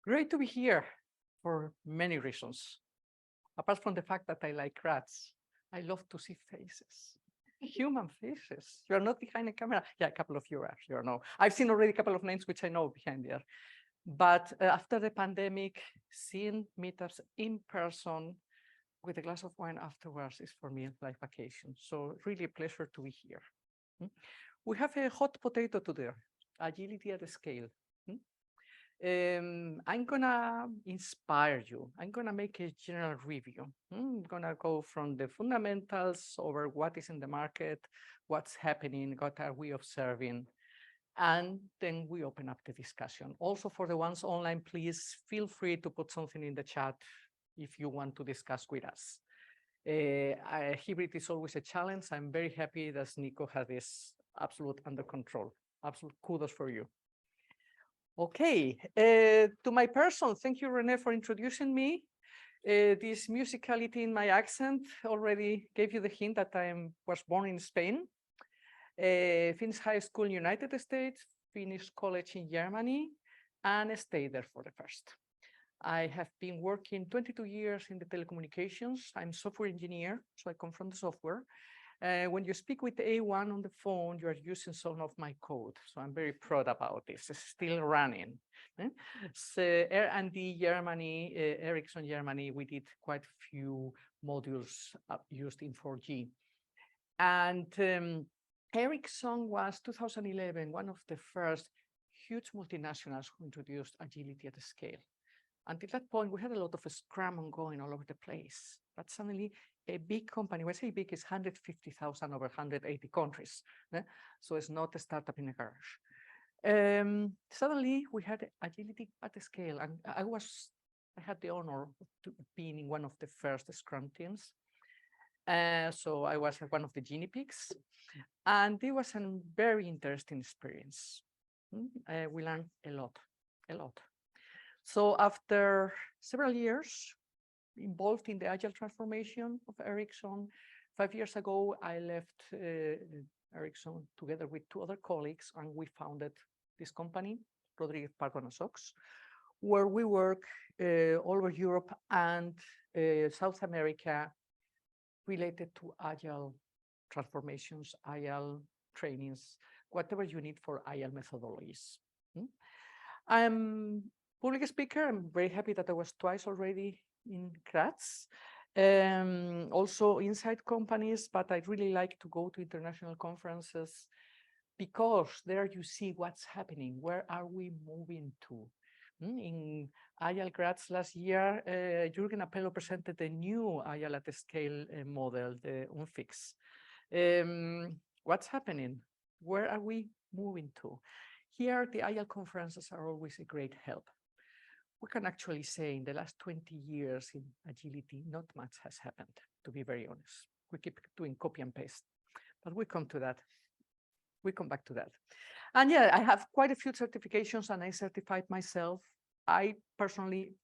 Great to be here for many reasons. Apart from the fact that I like rats, I love to see faces, human faces. You are not behind a camera. Yeah, a couple of you are. You know, I've seen already a couple of names which I know behind there. But after the pandemic, seeing meetups in person with a glass of wine afterwards is for me like vacation. So really a pleasure to be here. We have a hot potato today, agility at scale. I'm gonna inspire you. I'm gonna make a general review. I'm gonna go from the fundamentals over what is in the market, what's happening, what are we observing, and then we open up the discussion. Also for the ones online, please feel free to put something in the chat if you want to discuss with us. Hybrid is always a challenge. I'm very happy that Nico has this absolute under control. Absolute kudos for you. Okay, to my person, thank you, Rene, for introducing me. This musicality in my accent already gave you the hint that I was born in Spain. Finished high school in United States, finished college in Germany, and stayed there for the first. I have been working 22 years in the telecommunications. I'm a software engineer, so I come from the software. When you speak with A1 on the phone, you are using some of my code. So I'm very proud about this. It's still running. So R&D Germany, Ericsson Germany, we did quite a few modules used in 4G. And Ericsson was 2011, one of the first huge multinationals who introduced agility at scale. Until that point, we had a lot of Scrum ongoing all over the place. But suddenly, a big company, when I say big, is 150,000 over 180 countries. So it's not a startup in a garage. Suddenly, we had agility at scale. And I had the honor to being in one of the first Scrum teams. So I was one of the guinea pigs. And it was a very interesting experience. We learned a lot. So after several years involved in the agile transformation of Ericsson, 5 years ago, I left Ericsson together with 2 other colleagues, and we founded this company, Rodriguez, Pardo and Sox, where we work all over Europe and South America related to agile transformations, agile trainings, whatever you need for agile methodologies. I'm public speaker. I'm very happy that I was twice already in Graz. Also inside companies, but I really like to go to international conferences because there you see what's happening. Where are we moving to? In Agile Graz last year, Jürgen Appello presented a new Agile at scale model, the UNFIX. What's happening? Where are we moving to? Here, the Agile conferences are always a great help. We can actually say in the last 20 years in agility, not much has happened, to be very honest. We keep doing copy and paste, but we come to that. We come back to that. And yeah, I have quite a few certifications and I certified myself. I personally,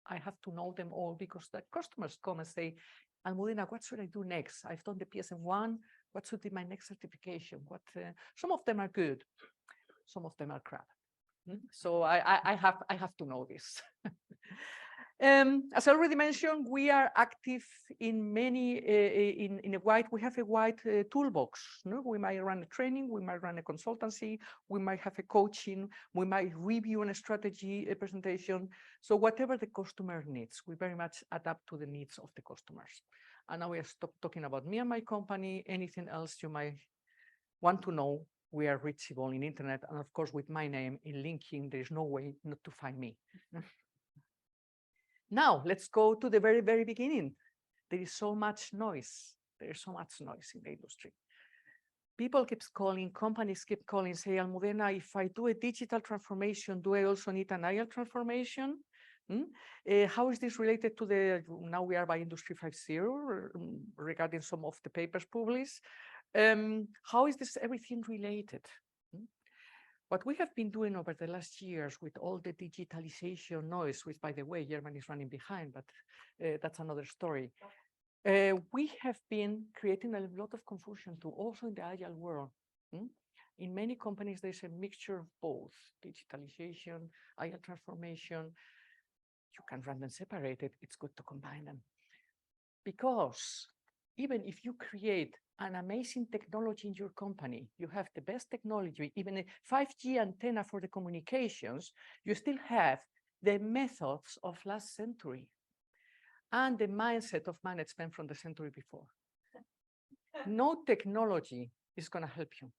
I have to know them all because the customers come and say, Almudena, what should I do next? I've done the PSM1. What should be my next certification? Some of them are good. Some of them are crap. So I have to know this. As I already mentioned, we are active in many, we have a wide toolbox. We might run a training, we might run a consultancy, we might have a coaching, we might review a strategy, a presentation. So whatever the customer needs, we very much adapt to the needs of the customers. And now we are talking about me and my company. Anything else you might want to know, we are reachable in internet. And of course, with my name in LinkedIn, there is no way not to find me. Now, let's go to the very, very beginning. There is so much noise. There is so much noise in the industry. People keep calling, companies keep calling, say, Almudena, if I do a digital transformation, do I also need an agile transformation? How is this related to now we are by Industry 5.0 regarding some of the papers published? How is this everything related? What we have been doing over the last years with all the digitalization noise, which, by the way, Germany is running behind, but that's another story. We have been creating a lot of confusion too, also in the agile world. In many companies, there's a mixture of both, digitalization, IR transformation. You can run them separated. It's good to combine them. Because even if you create an amazing technology in your company, you have the best technology, even a 5G antenna for the communications, you still have the methods of last century and the mindset of management from the century before. No technology is going to help you.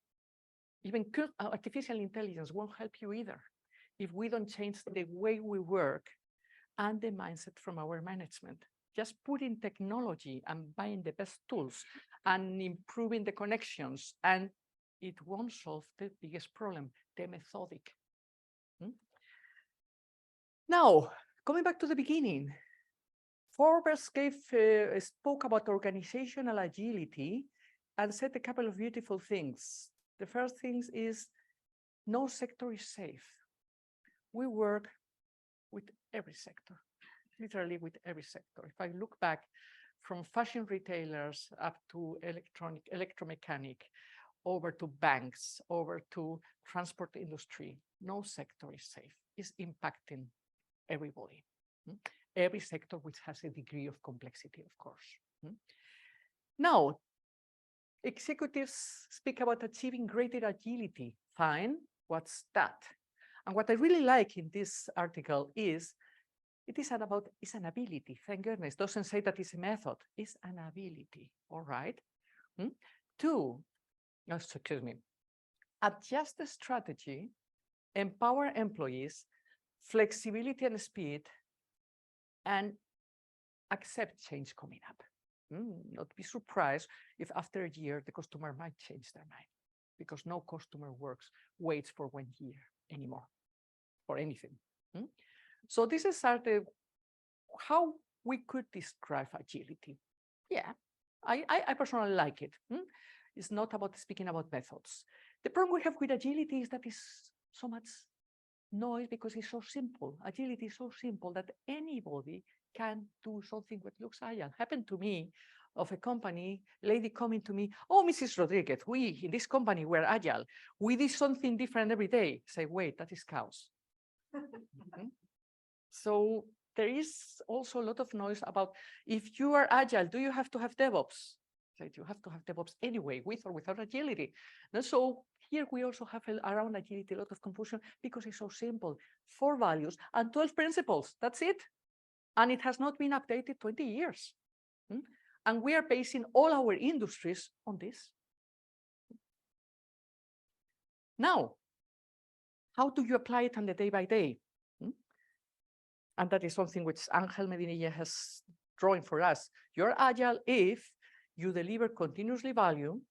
Even artificial intelligence won't help you either if we don't change the way we work and the mindset from our management. Just putting technology and buying the best tools and improving the connections, and it won't solve the biggest problem, the methodic. Now, coming back to the beginning, Forbes spoke about organizational agility and said a couple of beautiful things. The first thing is no sector is safe. We work with every sector, literally with every sector. If I look back from fashion retailers up to electromechanic, over to banks, over to transport industry, no sector is safe. It's impacting everybody. Every sector which has a degree of complexity, of course. Now, executives speak about achieving greater agility. Fine, what's that? And what I really like in this article is it's an ability. Thank goodness. Doesn't say that it's a method. It's an ability. All right. Excuse me. Adjust the strategy, empower employees, flexibility and speed, and accept change coming up. Not be surprised if after a year the customer might change their mind, because no customer waits for 1 year anymore for anything. So this is how we could describe agility. Yeah, I personally like it. It's not about speaking about methods. The problem we have with agility is that it's so much noise because it's so simple. Agility is so simple that anybody can do something that looks agile. Happened to me of a company, lady coming to me, oh, Mrs. Rodriguez, we in this company, we're agile. We did something different every day. Say, wait, that is chaos. So there is also a lot of noise about if you are agile, do you have to have DevOps? So you have to have DevOps anyway, with or without agility. And so here we also have around agility a lot of confusion because it's so simple. 4 values and 12 principles. That's it. And it has not been updated 20 years. And we are basing all our industries on this. Now, how do you apply it on the day by day? And that is something which Angel Medinilla has drawn for us. You're agile if you deliver continuously value,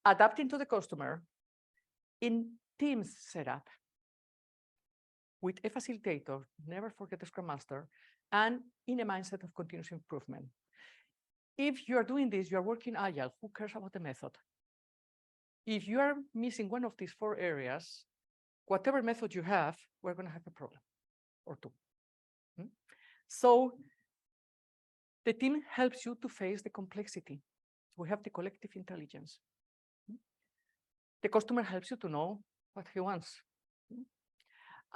adapting to the customer, in teams setup, with a facilitator, never forget the Scrum Master, and in a mindset of continuous improvement. If you are doing this, you are working agile, who cares about the method? If you are missing one of these 4 areas, whatever method you have, we're going to have a problem or 2. So the team helps you to face the complexity. We have the collective intelligence. The customer helps you to know what he wants.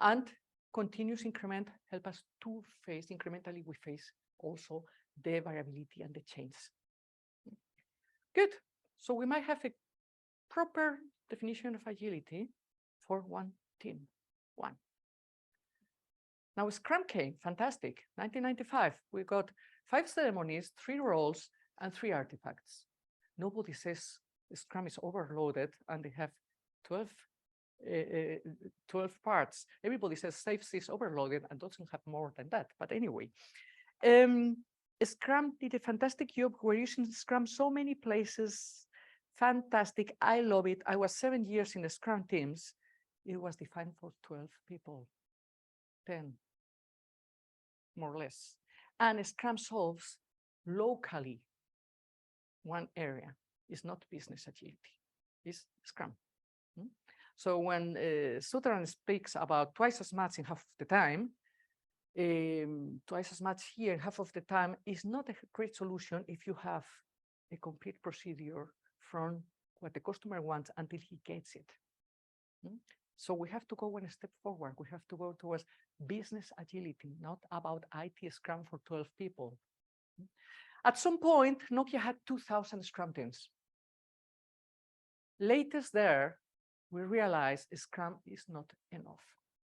And continuous increment help us to face, incrementally we face also the variability and the change. Good. So we might have a proper definition of agility for one team. Now Scrum came, fantastic. 1995, we got 5 ceremonies, 3 roles, and 3 artifacts. Nobody says Scrum is overloaded and they have 12 parts. Everybody says SAFe is overloaded and doesn't have more than that. But anyway, Scrum did a fantastic job. We're using Scrum so many places. Fantastic. I love it. I was 7 years in the Scrum teams. It was defined for 12 people, 10, more or less. And Scrum solves locally one area. It's not business agility. It's Scrum. So when Sutherland speaks about twice as much in half of the time, twice as much here half of the time is not a great solution if you have a complete procedure from what the customer wants until he gets it. So we have to go one step forward. We have to go towards business agility, not about IT Scrum for 12 people. At some point, Nokia had 2,000 Scrum teams. Latest there, we realized Scrum is not enough.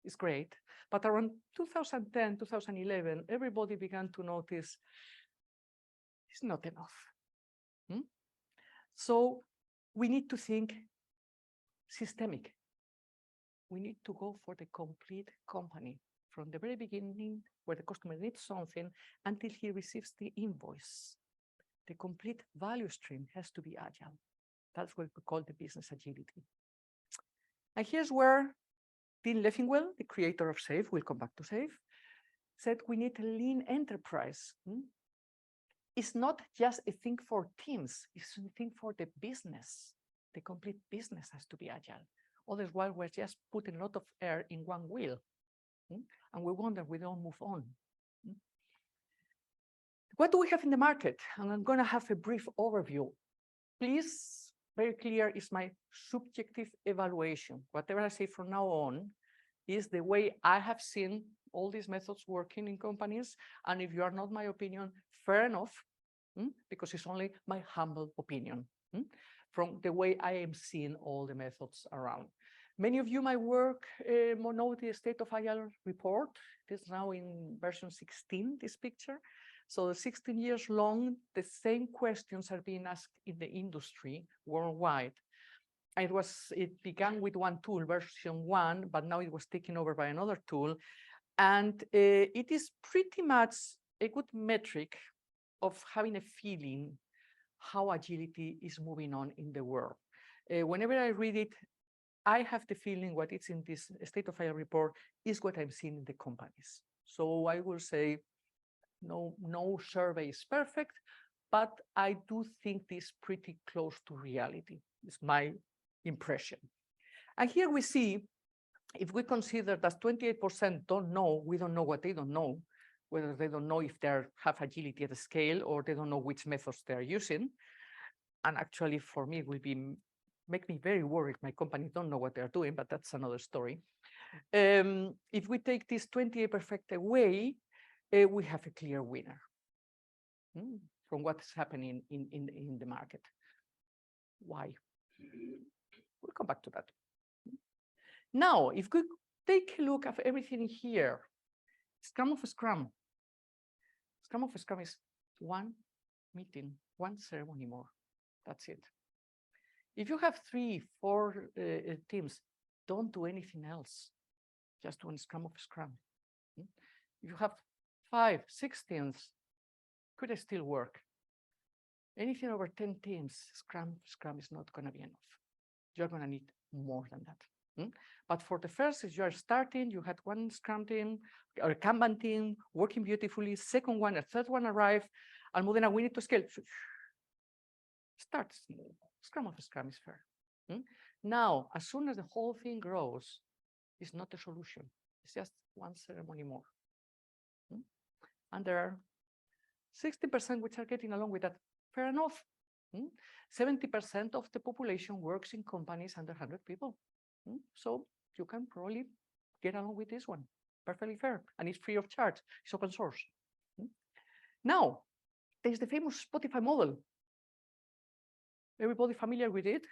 It's great, but around 2010, 2011, everybody began to notice it's not enough. So we need to think systemic. We need to go for the complete company from the very beginning, where the customer needs something until he receives the invoice. The complete value stream has to be agile. That's what we call the business agility. And here's where Tim Leffingwell, the creator of SAFe, we'll come back to SAFe, said we need a lean enterprise. It's not just a thing for teams, it's a thing for the business. The complete business has to be agile. Otherwise, we're just putting a lot of air in one wheel. And we wonder we don't move on. What do we have in the market? And I'm going to have a brief overview. Please, very clear is my subjective evaluation. Whatever I say from now on is the way I have seen all these methods working in companies. And if you are not my opinion, fair enough, because it's only my humble opinion from the way I am seeing all the methods around. Many of you might work know the State of Agile report. It is now in version 16, this picture. So 16 years long, the same questions are being asked in the industry worldwide. It began with one tool, version 1, but now it was taken over by another tool. And it is pretty much a good metric of having a feeling how agility is moving on in the world. Whenever I read it, I have the feeling what it's in this State of Agile report is what I'm seeing in the companies. So I will say no survey is perfect, but I do think this is pretty close to reality. It's my impression. And here we see, if we consider that 28% don't know, we don't know what they don't know, whether they don't know if they have agility at a scale or they don't know which methods they're using. And actually, for me, it will make me very worried. My company don't know what they're doing, but that's another story. If we take this 28% away, we have a clear winner from what is happening in the market. Why? We'll come back to that. Now, if we take a look at everything here, Scrum of Scrum. Scrum of Scrum is one meeting, one ceremony more. That's it. If you have 3, 4 teams, don't do anything else. Just one Scrum of Scrum. If you have 5, 6 teams, could it still work? Anything over 10 teams, Scrum is not going to be enough. You're going to need more than that. But for the first, as you are starting, you had one Scrum team or a Kanban team working beautifully. Second one, a third one arrived. Almudena, we need to scale. Start small. Scrum of Scrum is fair. Now, as soon as the whole thing grows, it's not a solution. It's just one ceremony more. And there are 60% which are getting along with that. Fair enough. 70% of the population works in companies under 100 people. So you can probably get along with this one. Perfectly fair. And it's free of charge. It's open source. Now, there's the famous Spotify model. Everybody familiar with it?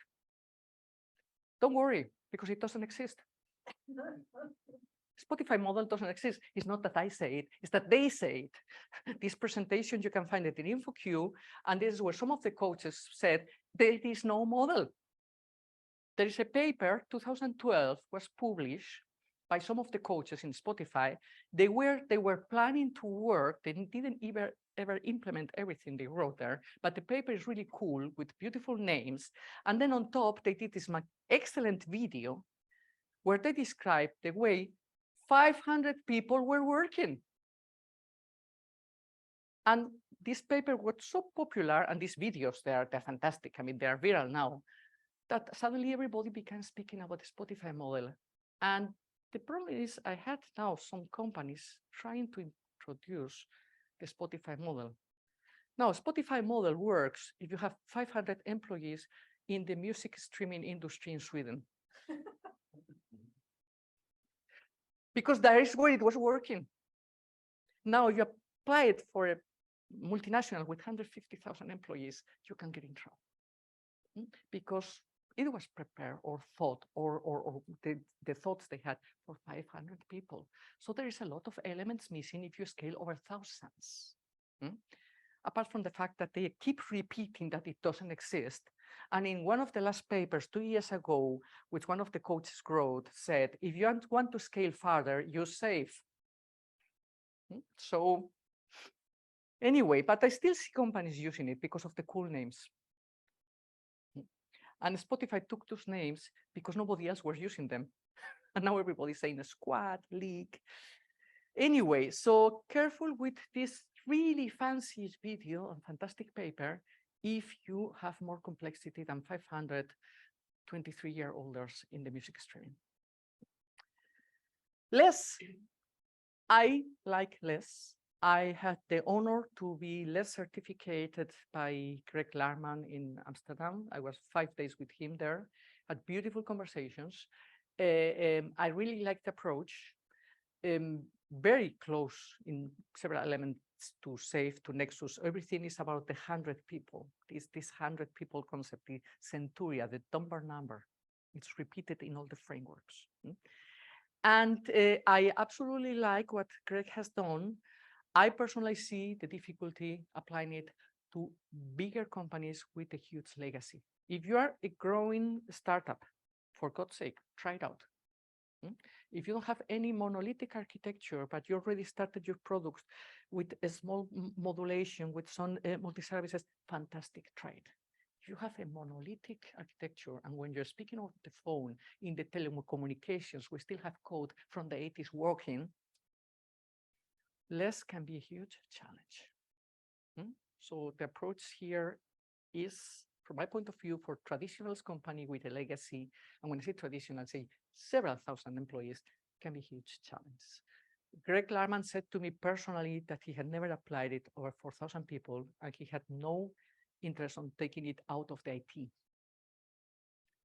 Don't worry, because it doesn't exist. Spotify model doesn't exist. It's not that I say it, it's that they say it. This presentation, you can find it in InfoQ, and this is where some of the coaches said, there is no model. There is a paper, 2012, was published by some of the coaches in Spotify. They were planning to work. They didn't ever implement everything they wrote there, but the paper is really cool with beautiful names. And then on top, they did this excellent video where they described the way 500 people were working. And this paper was so popular, and these videos, they're fantastic. I mean, they're viral now, that suddenly everybody began speaking about the Spotify model. And the problem is I had now some companies trying to introduce the Spotify model. Now, Spotify model works if you have 500 employees in the music streaming industry in Sweden. Because that is where it was working. Now you apply it for a multinational with 150,000 employees, you can get in trouble. Because it was prepared or thought, or the thoughts they had for 500 people. So there is a lot of elements missing if you scale over thousands. Apart from the fact that they keep repeating that it doesn't exist. And in one of the last papers 2 years ago, which one of the coaches wrote, said, if you want to scale further, use SAFe. So anyway, but I still see companies using it because of the cool names. And Spotify took those names because nobody else was using them. And now everybody's saying a squad, league. Anyway, so careful with this really fancy video and fantastic paper if you have more complexity than 500 23-year-olders in the music streaming. Less, I like less. I had the honor to be less certificated by Greg Larman in Amsterdam. I was 5 days with him there, had beautiful conversations. I really liked the approach. Very close in several elements to SAFe, to Nexus. Everything is about the 100 people. This 100 people concept, the centuria, the number. It's repeated in all the frameworks. And I absolutely like what Greg has done. I personally see the difficulty applying it to bigger companies with a huge legacy. If you are a growing startup, for God's sake, try it out. If you don't have any monolithic architecture, but you already started your products with a small modulation, with some multi-services, fantastic, try it. If you have a monolithic architecture, and when you're speaking over the phone in the telecommunications, we still have code from the 80s working, less can be a huge challenge. So the approach here is, from my point of view, for traditional company with a legacy, and when I say traditional, I say several thousand employees, can be a huge challenge. Greg Larman said to me personally that he had never applied it over 4,000 people, and he had no interest on taking it out of the IT.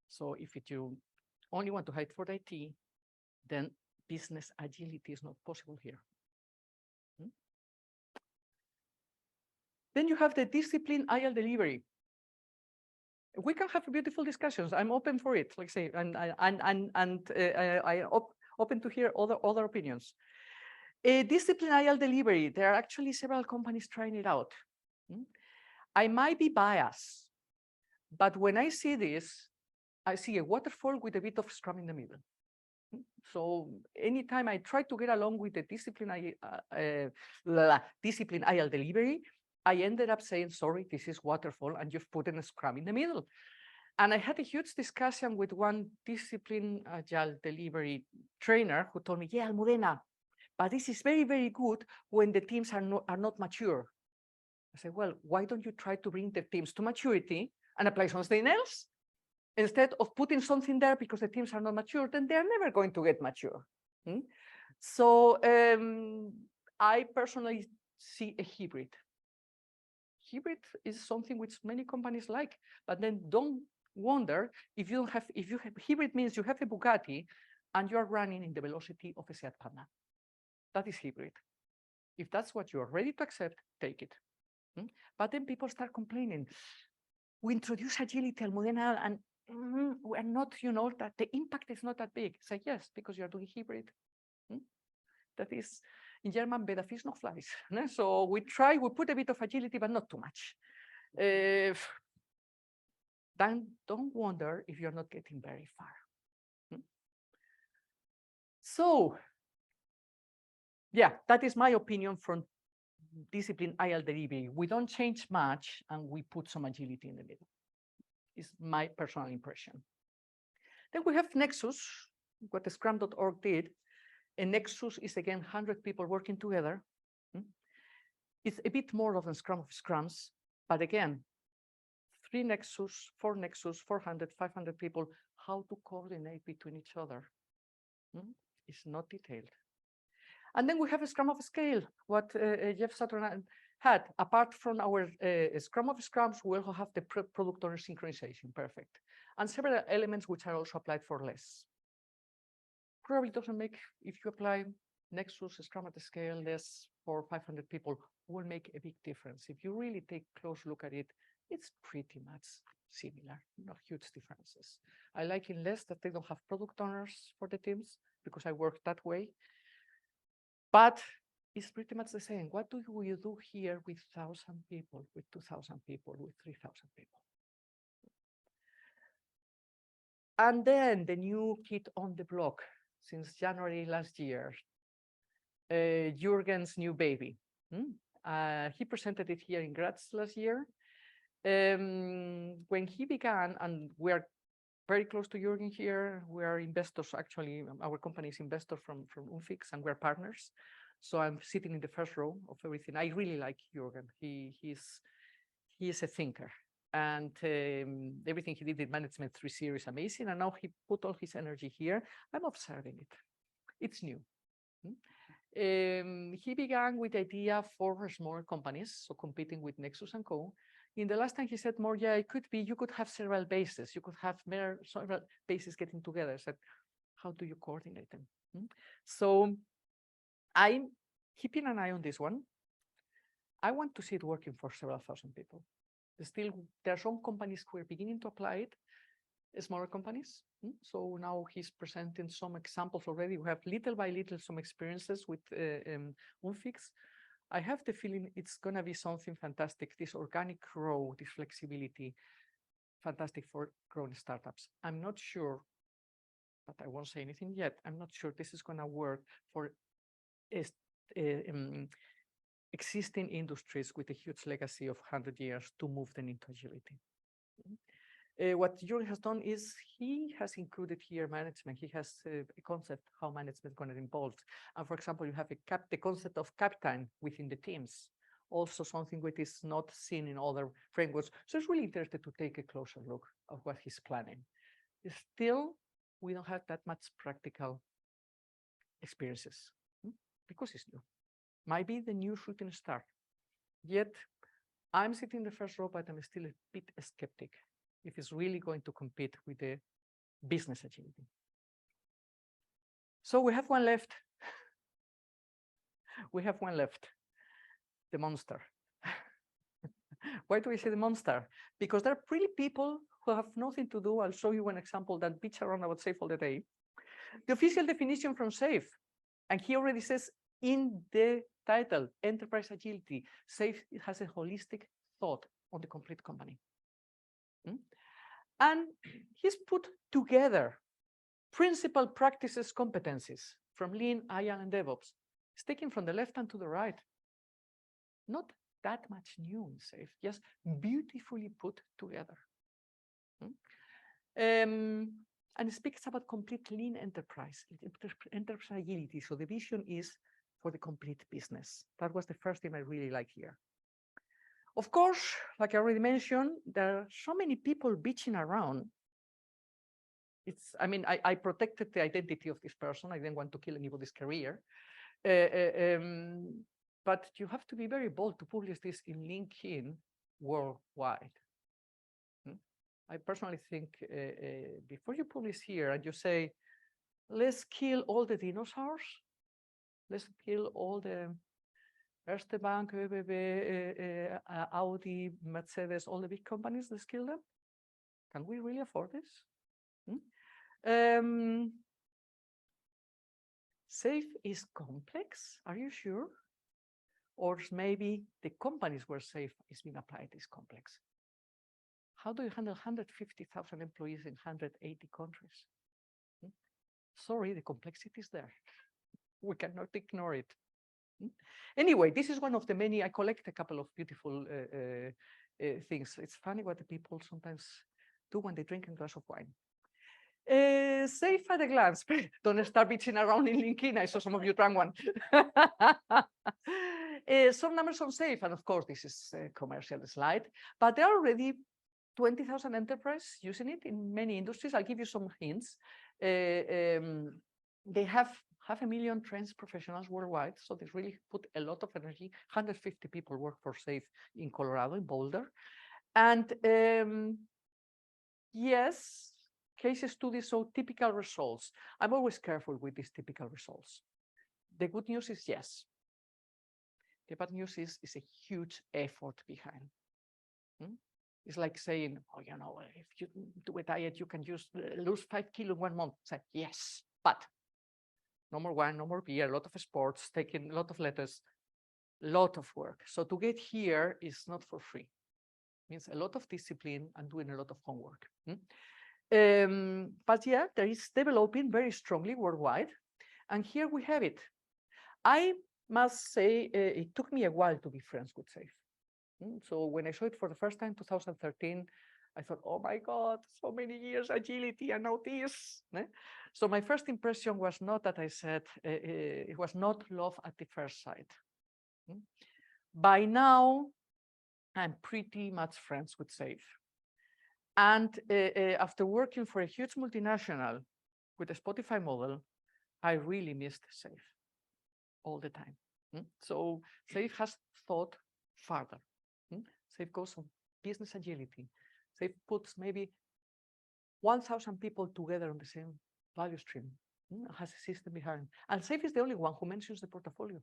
So if you only want to hire for the IT, then business agility is not possible here. Then you have the discipline agile delivery. We can have beautiful discussions. I'm open for it, like I say, and I'm open to hear other opinions. Discipline agile delivery, there are actually several companies trying it out. I might be biased, but when I see this, I see a waterfall with a bit of Scrum in the middle. So anytime I try to get along with the discipline agile delivery, I ended up saying, sorry, this is waterfall, and you've put in a Scrum in the middle. And I had a huge discussion with one discipline agile delivery trainer who told me, yeah, Almudena, but this is very, very good when the teams are not mature. I said, well, why don't you try to bring the teams to maturity and apply something else? Instead of putting something there because the teams are not mature, then they're never going to get mature. So I personally see a hybrid. Hybrid is something which many companies like, but then don't wonder if you have hybrid means you have a Bugatti and you're running in the velocity of a Seat Panda. That is hybrid. If that's what you're ready to accept, take it. But then people start complaining. We introduce agility, Almudena, and we're not, that the impact is not that big. Say yes, because you're doing hybrid. That is, in German, weder fish nor flies. So we put a bit of agility, but not too much. Then don't wonder if you're not getting very far. So, yeah, that is my opinion from discipline agile delivery. We don't change much, and we put some agility in the middle. Is my personal impression. Then we have Nexus, what the Scrum.org did. A Nexus is, again, 100 people working together. It's a bit more of a Scrum of Scrums, but again, 3 Nexus, 4 Nexus, 400, 500 people, how to coordinate between each other. It's not detailed. And then we have a Scrum of Scale, what Jeff Sutherland had, apart from our Scrum of Scrums, we also have the product owner synchronization, perfect. And several elements which are also applied for less. Probably doesn't make, if you apply Nexus, Scrum at the scale, less for 500 people, will make a big difference. If you really take a close look at it, it's pretty much similar, not huge differences. I like in less that they don't have product owners for the teams because I work that way. But it's pretty much the same. What do you do here with 1,000 people, with 2,000 people, with 3,000 people? And then the new kid on the block since January last year, Jürgen's new baby. He presented it here in Graz last year. When he began, and we are very close to Jürgen here, we are investors, actually, our company is investor from Unfix, and we're partners. So I'm sitting in the first row of everything. I really like Jürgen. He is a thinker. And everything he did in Management 3 series, amazing. And now he put all his energy here. I'm observing it. It's new. He began with the idea for small companies, so competing with Nexus and Co. In the last time he said more, yeah, it could be, you could have several bases. You could have several bases getting together. I said, how do you coordinate them? So I'm keeping an eye on this one. I want to see it working for several thousand people. Still, there are some companies who are beginning to apply it, smaller companies. So now he's presenting some examples already. We have little by little some experiences with Unfix. I have the feeling it's going to be something fantastic. This organic growth, this flexibility, fantastic for growing startups. I'm not sure, but I won't say anything yet. I'm not sure this is going to work for existing industries with a huge legacy of 100 years to move them into agility. What Jürgen has done is he has included here management. He has a concept how management is going to involve. And for example, you have the concept of captain within the teams, also something which is not seen in other frameworks. So it's really interesting to take a closer look of what he's planning. Still, we don't have that much practical experiences because it's new. Might be the new shooting star. Yet, I'm sitting in the first row, but I'm still a bit skeptic if it's really going to compete with the business agility. So we have one left. We have one left, the monster. Why do we say the monster? Because there are pretty people who have nothing to do. I'll show you one example that bitch around about SAFe all the day. The official definition from SAFe, and he already says in the title, Enterprise Agility, SAFe has a holistic thought on the complete company. And he's put together principal practices, competencies from Lean, Agile, and DevOps. It's taken from the left hand to the right. Not that much new in SAFe, just beautifully put together. And it speaks about complete lean enterprise agility. So the vision is for the complete business. That was the first thing I really like here. Of course, like I already mentioned, there are so many people bitching around. I protected the identity of this person. I didn't want to kill anybody's career. But you have to be very bold to publish this in LinkedIn worldwide. I personally think before you publish here and you say, let's kill all the dinosaurs, let's kill all the Erste Bank, ÖBB, Audi, Mercedes, all the big companies, let's kill them. Can we really afford this? SAFe is complex, are you sure? Or maybe the companies where SAFe is being applied is complex. How do you handle 150,000 employees in 180 countries? Sorry, the complexity is there. We cannot ignore it. Anyway, this is one of the many. I collect a couple of beautiful things. It's funny what the people sometimes do when they drink a glass of wine. SAFe at a glance. Don't start bitching around in LinkedIn. I saw some of you drank one. Some numbers on SAFe, and of course, this is a commercial slide, but there are already 20,000 enterprises using it in many industries. I'll give you some hints. They have 500,000 trained professionals worldwide. So they really put a lot of energy. 150 people work for SAFE in Colorado, in Boulder. And yes, case studies show typical results. I'm always careful with these typical results. The good news is yes. The bad news is a huge effort behind. It's like saying, oh, you know, if you do a diet, you can just lose 5 kilos in 1 month. It's like, yes, but no more wine, no more beer, a lot of sports, taking a lot of letters, a lot of work. So to get here is not for free. It means a lot of discipline and doing a lot of homework. But yeah, there is developing very strongly worldwide. And here we have it. I must say, it took me a while to be friends with SAFE. So when I saw it for the first time, 2013, I thought, oh my God, so many years agility and now this. So my first impression was not that I said, it was not love at the first sight. By now, I'm pretty much friends with SAFE. And after working for a huge multinational with a Spotify model, I really missed SAFE all the time. So SAFE has thought further. SAFE goes on business agility. SAFE puts maybe 1,000 people together on the same value stream. Has a system behind. And SAFE is the only one who mentions the portfolio.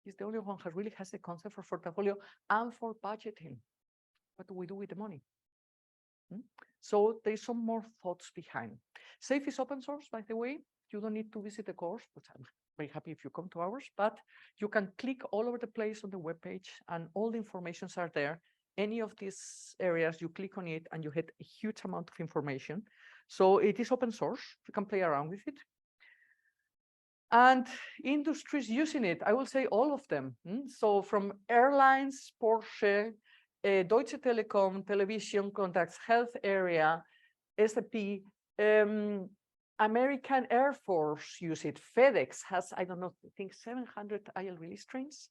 He's the only one who really has a concept for portfolio and for budgeting. What do we do with the money? So there's some more thoughts behind. SAFE is open source, by the way. You don't need to visit the course, which I'm very happy if you come to ours, but you can click all over the place on the webpage and all the informations are there. Any of these areas, you click on it and you get a huge amount of information. So it is open source. You can play around with it. And industries using it, I will say all of them. So from airlines, Porsche, Deutsche Telekom, television contacts, health area, SAP, American Air Force use it. FedEx has, I don't know, I think 700 IL release trains.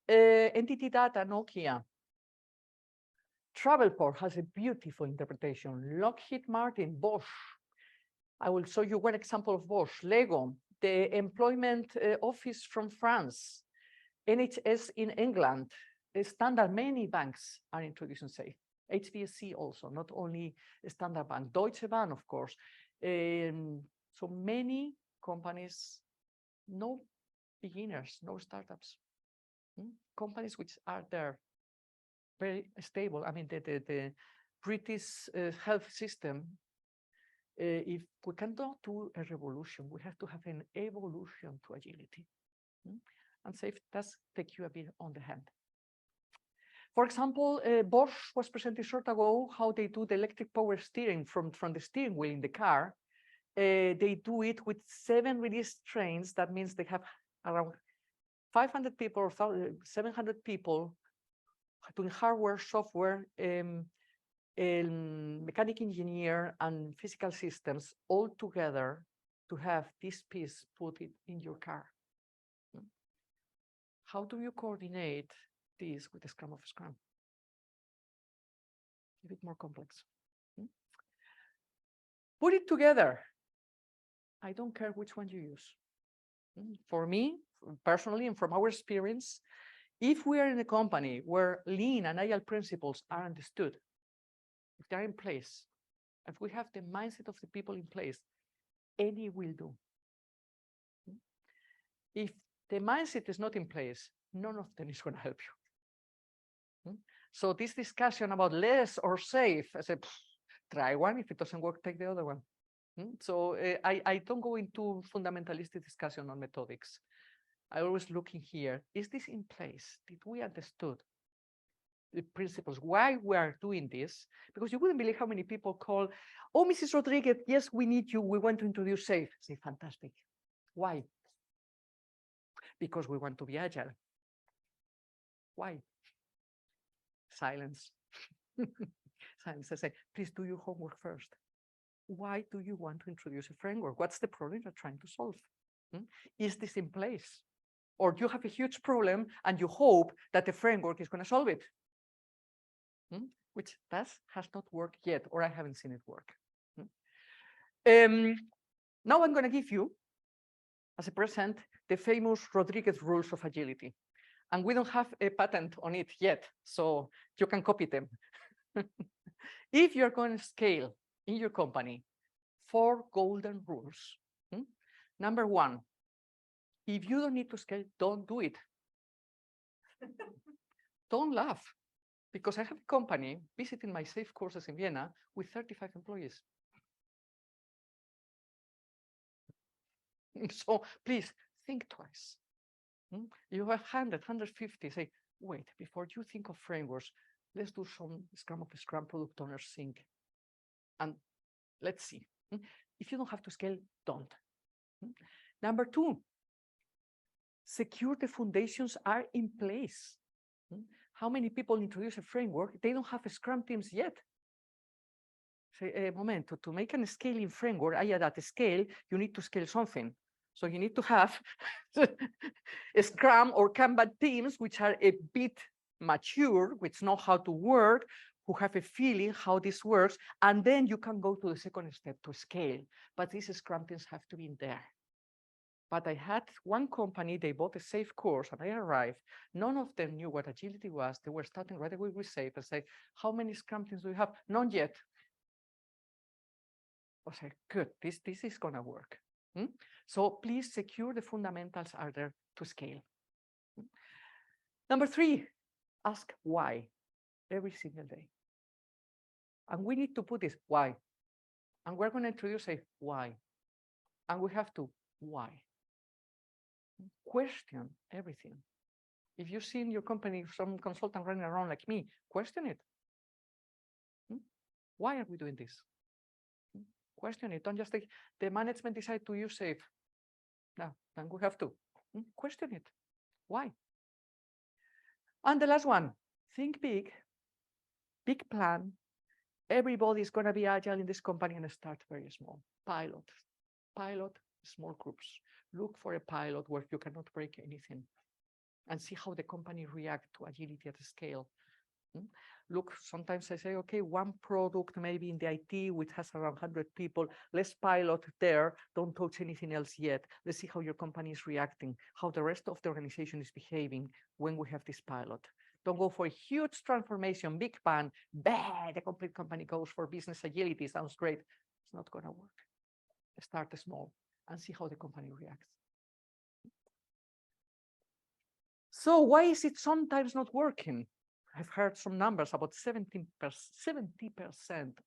Entity Data, Nokia. Travelport has a beautiful interpretation. Lockheed Martin, Bosch. I will show you one example of Bosch. Lego, the employment office from France. NHS in England. Standard, many banks are introducing SAFE. HSBC also, not only Standard Bank. Deutsche Bahn, of course. So many companies, no beginners, no startups. Companies which are there, very stable. I mean, the British health system, if we cannot do a revolution, we have to have an evolution to agility. And SAFE does take you a bit on the hand. For example, Bosch was presented short ago how they do the electric power steering from the steering wheel in the car. They do it with 7 release trains. That means they have around 500 people or 700 people doing hardware, software, mechanic engineer, and physical systems all together to have this piece put it in your car. How do you coordinate this with the Scrum of Scrum? A bit more complex. Put it together. I don't care which one you use. For me, personally, and from our experience, if we are in a company where Lean and Agile principles are understood, if they're in place, if we have the mindset of the people in place, any will do. If the mindset is not in place, none of them is going to help you. So this discussion about less or SAFE, I said, try one. If it doesn't work, take the other one. So I don't go into fundamentalistic discussion on methodics. I always look in here, is this in place? Did we understood the principles, why we are doing this? Because you wouldn't believe how many people call, oh, Mrs. Rodriguez, yes, we need you. We want to introduce SAFE. Say, fantastic. Why? Because we want to be agile. Why? Silence. Silence. I say, please do your homework first. Why do you want to introduce a framework? What's the problem you're trying to solve? Is this in place? Or do you have a huge problem and you hope that the framework is going to solve it? Which has not worked yet, or I haven't seen it work. Now I'm going to give you as a present, the famous Rodriguez rules of agility. And we don't have a patent on it yet, so you can copy them. If you're going to scale in your company, 4 golden rules. Number 1, if you don't need to scale, don't do it. Don't laugh, because I have a company visiting my SAFe courses in Vienna with 35 employees. So please think twice. You have 100, 150, say, wait, before you think of frameworks, let's do some Scrum of Scrum product owners think. And let's see. If you don't have to scale, don't. Number 2, secure the foundations are in place. How many people introduce a framework? They don't have Scrum teams yet. Say, momento, to make a scaling framework, at a scale, you need to scale something. So you need to have Scrum or Kanban teams, which are a bit mature, which know how to work, who have a feeling how this works, and then you can go to the second step to scale. But these Scrum teams have to be in there. But I had one company, they bought a SAFe course, and I arrived. None of them knew what agility was. They were starting right away with SAFe and say, how many Scrum teams do you have? None yet. I say, good, this is gonna work. So please secure the fundamentals are there to scale. Number 3, ask why every single day. And we need to put this why. And we're going to introduce a why. And we have to why. Question everything. If you see in your company some consultant running around like me, question it. Why are we doing this? Question it. Don't just take the management decide to use SAFe. No, then we have to question it. Why? And the last one, think big, big plan. Everybody's going to be agile in this company and start very small. Pilot, small groups. Look for a pilot where you cannot break anything and see how the company reacts to agility at scale. Look, sometimes I say, okay, one product maybe in the IT, which has around 100 people, let's pilot there, don't touch anything else yet. Let's see how your company is reacting, how the rest of the organization is behaving when we have this pilot. Don't go for a huge transformation, big bang, the complete company goes for business agility, sounds great. It's not gonna work. Start small and see how the company reacts. So why is it sometimes not working? I've heard some numbers about 70%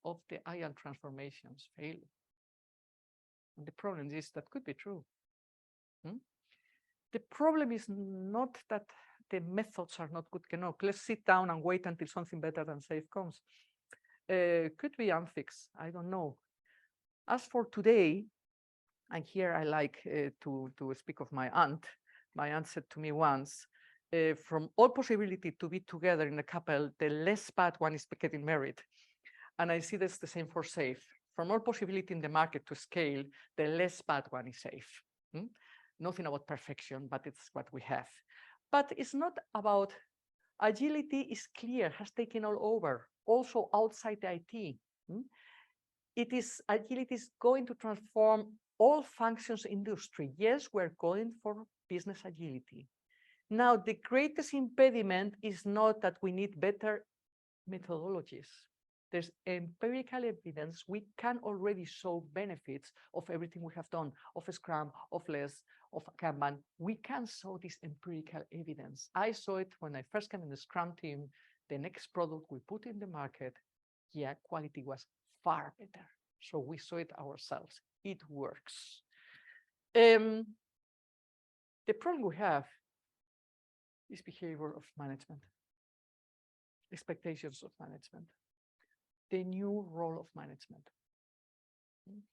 of the IR transformations fail. And the problem is that could be true. The problem is not that the methods are not good enough. Let's sit down and wait until something better than SAFe comes. Could be unfixed, I don't know. As for today, and here I like to speak of my aunt. My aunt said to me once, from all possibility to be together in a couple, the less bad one is getting married. And I see that's the same for SAFe. From all possibility in the market to scale, the less bad one is SAFe. Nothing about perfection, but it's what we have. But it's not about agility is clear, has taken all over, also outside the IT. Agility is going to transform all functions industry. Yes, we're going for business agility. Now, the greatest impediment is not that we need better methodologies. There's empirical evidence. We can already show benefits of everything we have done, of Scrum, of LESS, of Kanban. We can show this empirical evidence. I saw it when I first came in the Scrum team. The next product we put in the market, quality was far better. So we saw it ourselves. It works. The problem we have is behavior of management, expectations of management, the new role of management.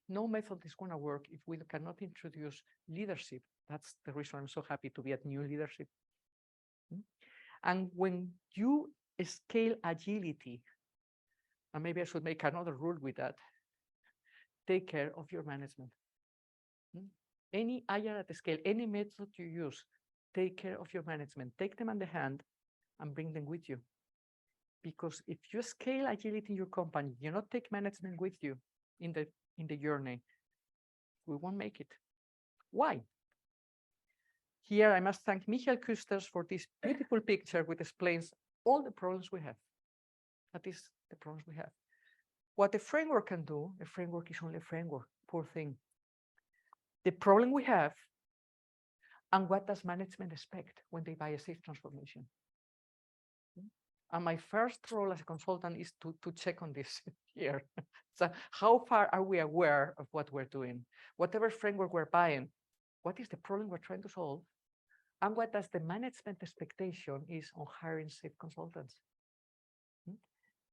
No method is going to work if we cannot introduce leadership. That's the reason I'm so happy to be at new leadership. And when you scale agility, and maybe I should make another rule with that, take care of your management. Any IR at the scale, any method you use, take care of your management. Take them on the hand and bring them with you. Because if you scale agility in your company, you not take management with you in the journey, we won't make it. Why? Here, I must thank Michael Küsters for this beautiful picture which explains all the problems we have. That is the problems we have. What a framework can do, a framework is only a framework, poor thing. The problem we have, and what does management expect when they buy a safe transformation? And my first role as a consultant is to check on this here. So how far are we aware of what we're doing? Whatever framework we're buying, what is the problem we're trying to solve? And what does the management expectation is on hiring safe consultants?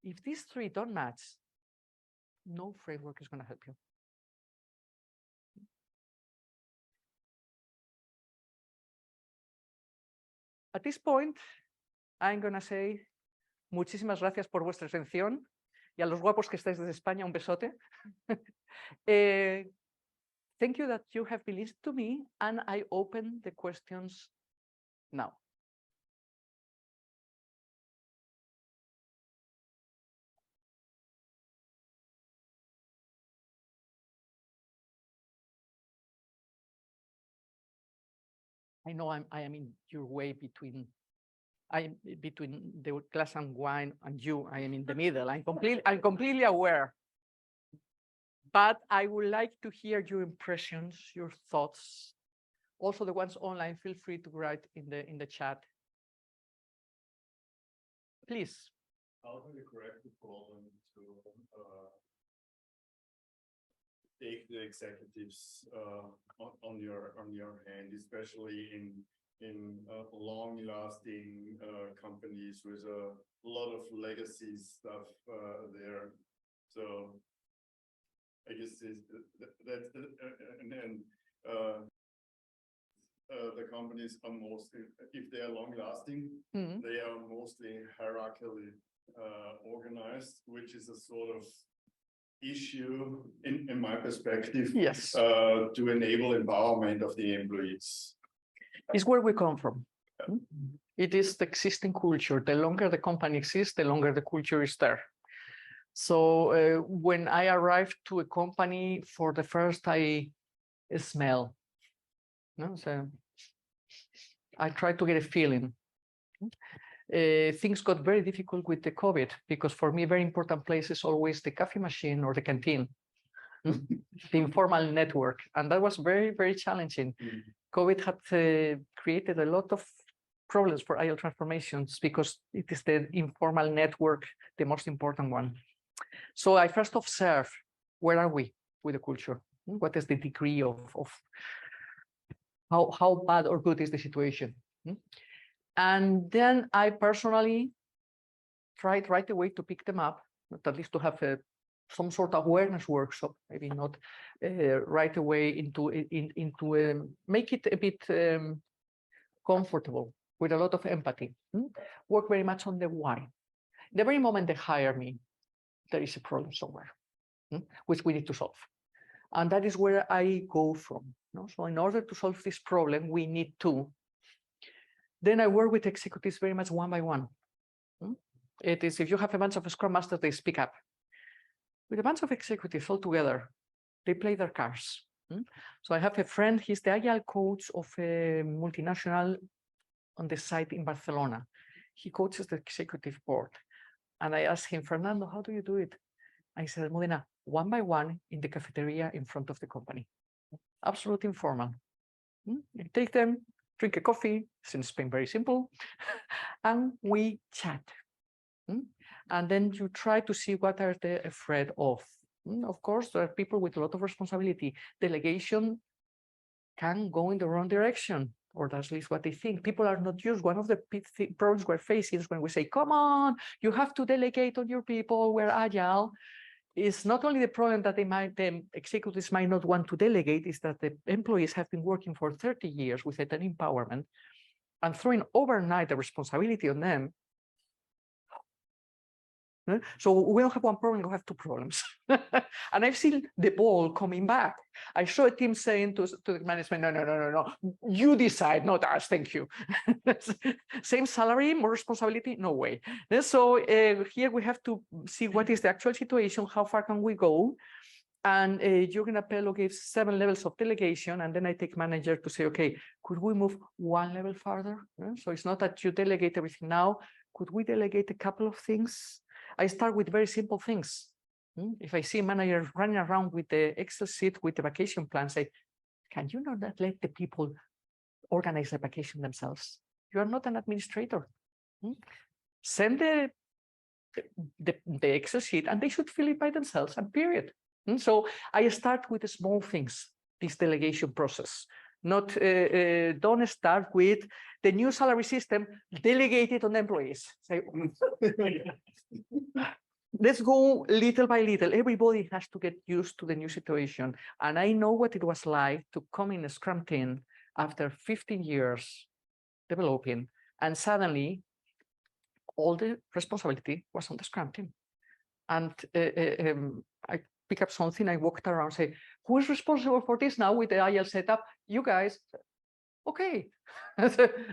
If these three don't match, no framework is going to help you. At this point, I'm going to say muchísimas gracias por vuestra atención y a los guapos que estáis desde España, un besote. Thank you that you have been listening to me, and I open the questions now. I know I am in your way between the glass and wine and you. I am in the middle. I'm completely aware. But I would like to hear your impressions, your thoughts. Also, the ones online, feel free to write in the chat. Please. How do you correct the problem to take the executives on your hand, especially in long-lasting companies with a lot of legacy stuff there? So I guess that's the companies are mostly, if they are long-lasting, they are mostly hierarchically organized, which is a sort of issue in my perspective. Yes. To enable empowerment of the employees. It's where we come from. It is the existing culture. The longer the company exists, the longer the culture is there. So when I arrived to a company, for the first, I smell. No, so I tried to get a feeling. Things got very difficult with the COVID, because for me, very important place is always the coffee machine or the canteen, the informal network. And that was very, very challenging. COVID had created a lot of problems for agile transformations, because it is the informal network, the most important one. So I first observe, where are we with the culture? What is the degree of how bad or good is the situation? And then I personally tried right away to pick them up, at least to have some sort of awareness workshop, maybe not right away into make it a bit comfortable with a lot of empathy. Work very much on the why. The very moment they hire me, there is a problem somewhere, which we need to solve. And that is where I go from. So in order to solve this problem, we need to. Then I work with executives very much one by one. It is, if you have a bunch of Scrum Masters, they speak up. With a bunch of executives all together, they play their cards. So I have a friend, he's the agile coach of a multinational on the site in Barcelona. He coaches the executive board. And I asked him, Fernando, how do you do it? I said, Almudena, one by one in the cafeteria in front of the company. Absolutely informal. You take them, drink a coffee, it's in Spain very simple, and we chat. And then you try to see what are they afraid of. Of course, there are people with a lot of responsibility. Delegation can go in the wrong direction, or that's at least what they think. People are not used. One of the problems we're facing is when we say, come on, you have to delegate on your people, we're agile. It's not only the problem that the executives might not want to delegate, is that the employees have been working for 30 years without an empowerment, and throwing overnight the responsibility on them. So we don't have one problem, we have two problems. And I've seen the ball coming back. I saw a team saying to the management, no, you decide, not us, thank you. Same salary, more responsibility, no way. And so here we have to see what is the actual situation, how far can we go, And Jürgen Appello gives 7 levels of delegation, and then I take manager to say, okay, could we move 1 level further? So it's not that you delegate everything now. Could we delegate a couple of things? I start with very simple things. If I see a manager running around with the Excel sheet with the vacation plan, say, can you not let the people organize their vacation themselves? You are not an administrator. Send the Excel sheet and they should fill it by themselves, and period. So I start with the small things, this delegation process. Not don't start with the new salary system, delegate it on the employees. Say, let's go little by little. Everybody has to get used to the new situation. And I know what it was like to come in a Scrum team after 15 years developing, and suddenly all the responsibility was on the Scrum team. And I pick up something, I walked around, say, who is responsible for this now with the Agile setup? You guys. Okay,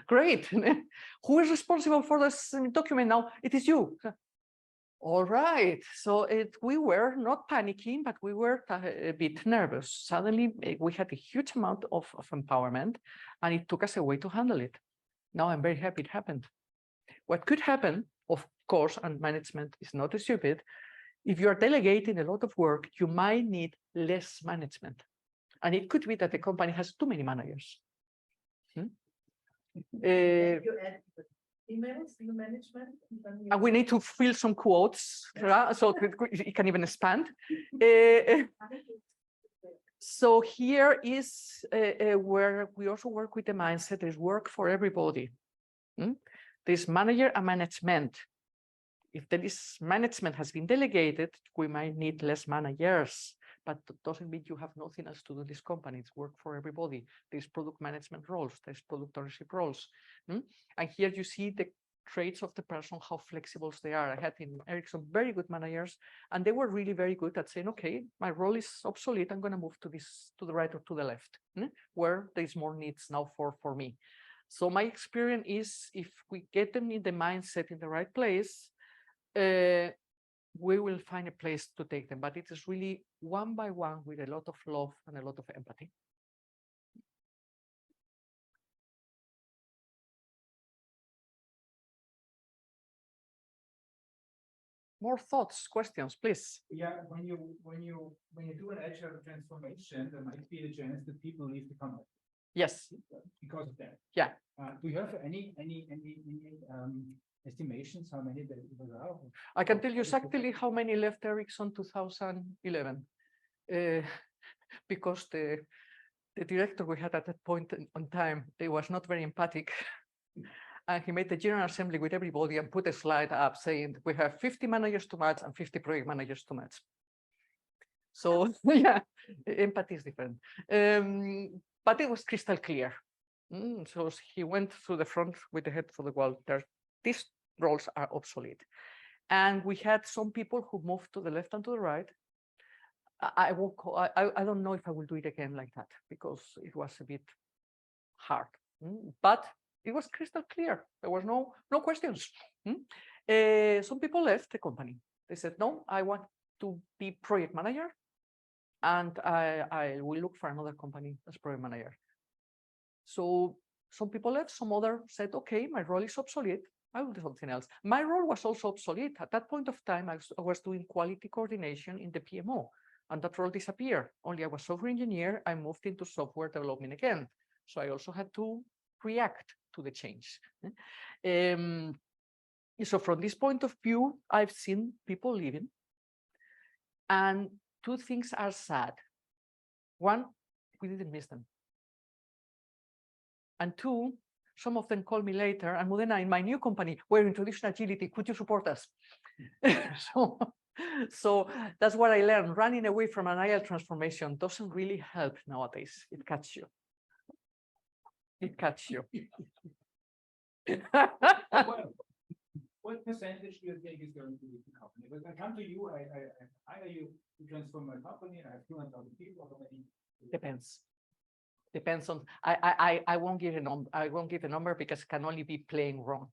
great. Who is responsible for this document now? It is you. All right. So we were not panicking, but we were a bit nervous. Suddenly, we had a huge amount of empowerment, and it took us a way to handle it. Now I'm very happy it happened. What could happen, of course, and management is not stupid, if you are delegating a lot of work, you might need less management. And it could be that the company has too many managers. You add emails to the management? And we need to fill some quotes, so it can even expand. So here is where we also work with the mindset. There's work for everybody. There's manager and management. If there is management has been delegated, we might need less managers, but that doesn't mean you have nothing else to do in this company. It's work for everybody. There's product management roles, there's product ownership roles. And here you see the traits of the person, how flexible they are. I had in Ericsson very good managers, and they were really very good at saying, okay, my role is obsolete. I'm going to move to this, to the right or to the left, where there's more needs now for me. So my experience is if we get them in the mindset in the right place, we will find a place to take them, but it is really one by one with a lot of love and a lot of empathy. More thoughts, questions, please. Yeah, when you do an agile transformation, there might be a chance that people leave the company. Yes. Because of that. Yeah. Do you have any estimations how many there are? I can tell you exactly how many left Ericsson 2011, because the director we had at that point on time, he was not very empathic. And he made the general assembly with everybody and put a slide up saying we have 50 managers to match and 50 project managers to match. So yeah, empathy is different. But it was crystal clear. So he went through the front with the head to the wall. These roles are obsolete. And we had some people who moved to the left and to the right. I don't know if I will do it again like that, because it was a bit hard. But it was crystal clear. There was no questions. Some people left the company. They said, no, I want to be project manager, and I will look for another company as project manager. So some people left, some other said, okay, my role is obsolete. I will do something else. My role was also obsolete. At that point of time, I was doing quality coordination in the PMO, and that role disappeared. Only I was software engineer. I moved into software development again. So I also had to react to the change. So from this point of view, I've seen people leaving. And two things are sad. One, we didn't miss them. And two, some of them called me later, and Almudena, in my new company, we're introducing agility. Could you support us? So that's what I learned. Running away from an agile transformation doesn't really help nowadays. It cuts you. It cuts you. What percentage do you think is going to leave the company? Because I come to you, I hire you to transform my company, I have 200,000 people. How many? Depends on. I won't give a number. I won't give a number because it can only be playing wrong.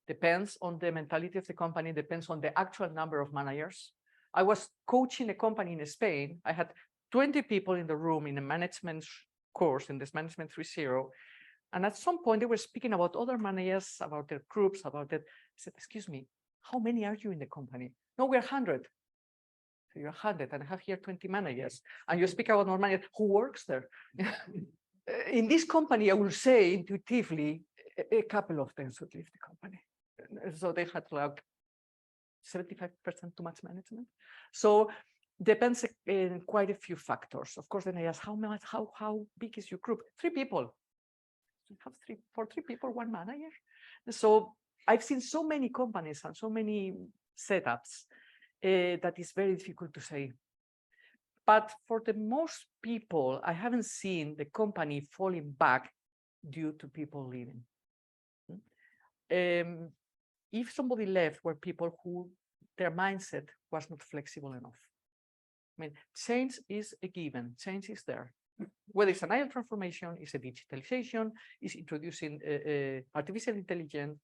Depends on the mentality of the company. Depends on the actual number of managers. I was coaching a company in Spain. I had 20 people in the room in a management course, in this Management 3.0. And at some point, they were speaking about other managers, about their groups, about that. I said, excuse me, how many are you in the company? No, we're 100. So you're 100, and I have here 20 managers. And you speak about more managers. Who works there? In this company, I will say intuitively, a couple of them should leave the company. So they had like 75% too much management. So depends in quite a few factors. Of course, then I ask, how big is your group? 3 people. You have 3 people, 1 manager. So I've seen so many companies and so many setups that is very difficult to say. But for the most people, I haven't seen the company falling back due to people leaving. If somebody left, were people who their mindset was not flexible enough. I mean, change is a given. Change is there. Whether it's an agile transformation, it's a digitalization, it's introducing artificial intelligence.